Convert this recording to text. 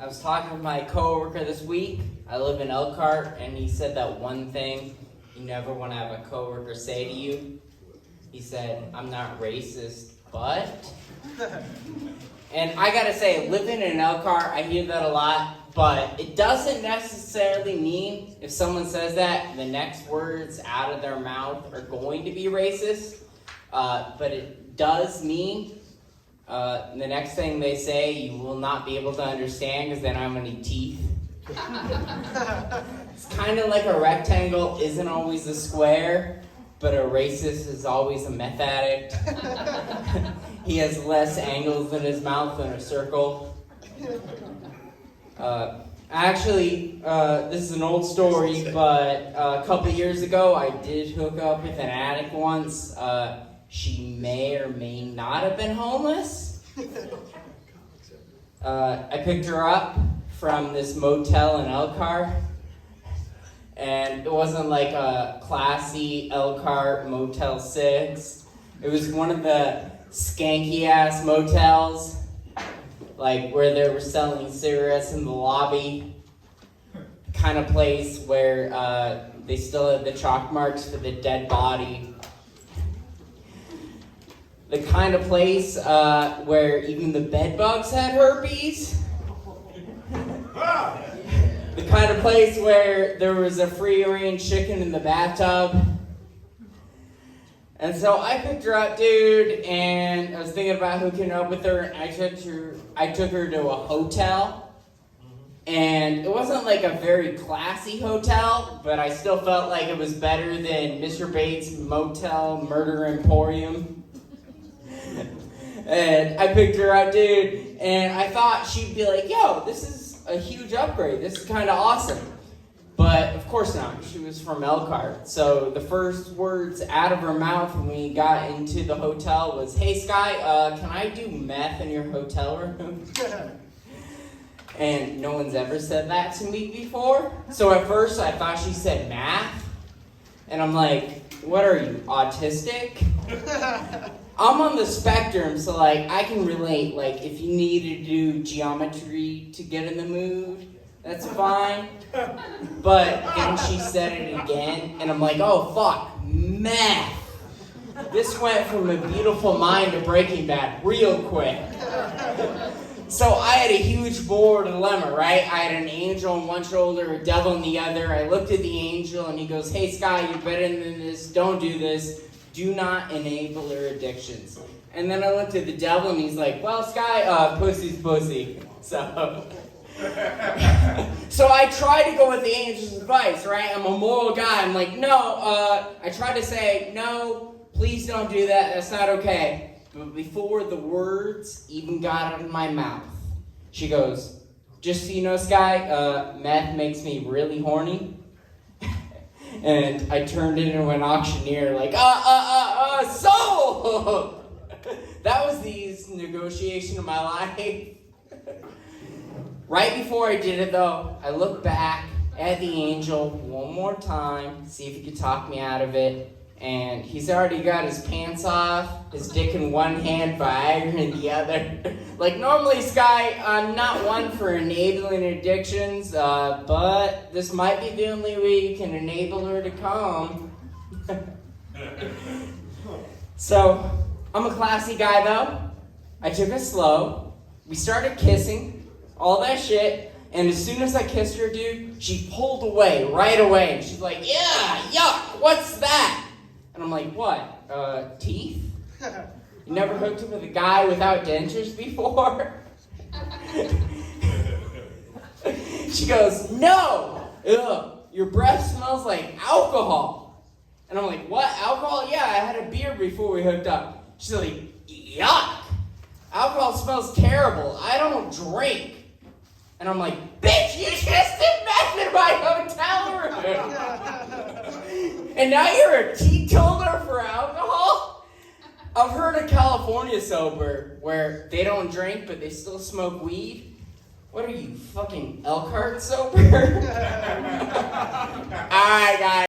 I was talking with my coworker this week. I live in Elkhart, and he said that one thing you never want to have a coworker say to you. He said, "I'm not racist, but..." And I gotta say, living in Elkhart, I hear that a lot, but it doesn't necessarily mean if someone says that, the next words out of their mouth are going to be racist. But it does mean the next thing they say you will not be able to understand because they don't have any teeth. It's kind of like a rectangle isn't always a square, but a racist is always a meth addict. He has less angles in his mouth than a circle. Actually, this is an old story, but a couple years ago I did hook up with an addict once. She may or may not have been homeless. I picked her up from this motel in Elkhart, and it wasn't like a classy Elkhart Motel 6. It was one of the skanky-ass motels, like where they were selling cigarettes in the lobby, kind of place where they still have the chalk marks for the dead body. The kind of place where even the bed bugs had herpes. The kind of place where there was a free-range chicken in the bathtub. And so I picked her up, dude, and I was thinking about hooking up with her. I took her to a hotel. And it wasn't like a very classy hotel, but I still felt like it was better than Mr. Bates' Motel Murder Emporium. And I picked her up, dude, and I thought she'd be like, "Yo, this is a huge upgrade. This is kind of awesome." But of course not. She was from Elkhart. So the first words out of her mouth when we got into the hotel was, "Hey, Sky, can I do meth in your hotel room?" And no one's ever said that to me before. So at first I thought she said math. And I'm like, "What are you, autistic?" I'm on the spectrum, so like I can relate. Like if you need to do geometry to get in the mood, that's fine. But then she said it again, and I'm like, "Oh fuck, math." This went from A Beautiful Mind to Breaking Bad real quick. So I had a huge moral dilemma, right? I had an angel on one shoulder, a devil on the other. I looked at the angel, and he goes, "Hey Sky, you're better than this. Don't do this. Do not enable her addictions." And then I looked at the devil, and he's like, "Well, Sky, pussy's pussy." So I tried to go with the angel's advice, right? I'm a moral guy. I'm like, "No," I tried to say, "No, please don't do that. That's not okay." But before the words even got out of my mouth, she goes, "Just so you know, Sky, meth makes me really horny." And I turned into an auctioneer, like, sold! That was the easiest negotiation of my life. Right before I did it, though, I looked back at the angel one more time, see if he could talk me out of it. And he's already got his pants off, his dick in one hand, Viagra in the other. Like, normally, Sky, I'm not one for enabling addictions, but this might be the only way you can enable her to come. So, I'm a classy guy, though. I took it slow. We started kissing, all that shit. And as soon as I kissed her, dude, she pulled away right away. And she's like, "Yeah, yuck, what's that?" And I'm like, "What, teeth? You never hooked up with a guy without dentures before?" She goes, "No, your breath smells like alcohol." And I'm like, "What, alcohol? Yeah, I had a beer before we hooked up." She's like, "Yuck, alcohol smells terrible. I don't drink." And I'm like, "Bitch, you just did meth in my hotel room. And now you're a teetotaler for alcohol?" I've heard of California sober, where they don't drink, but they still smoke weed. What are you, fucking Elkhart sober? Alright, guys.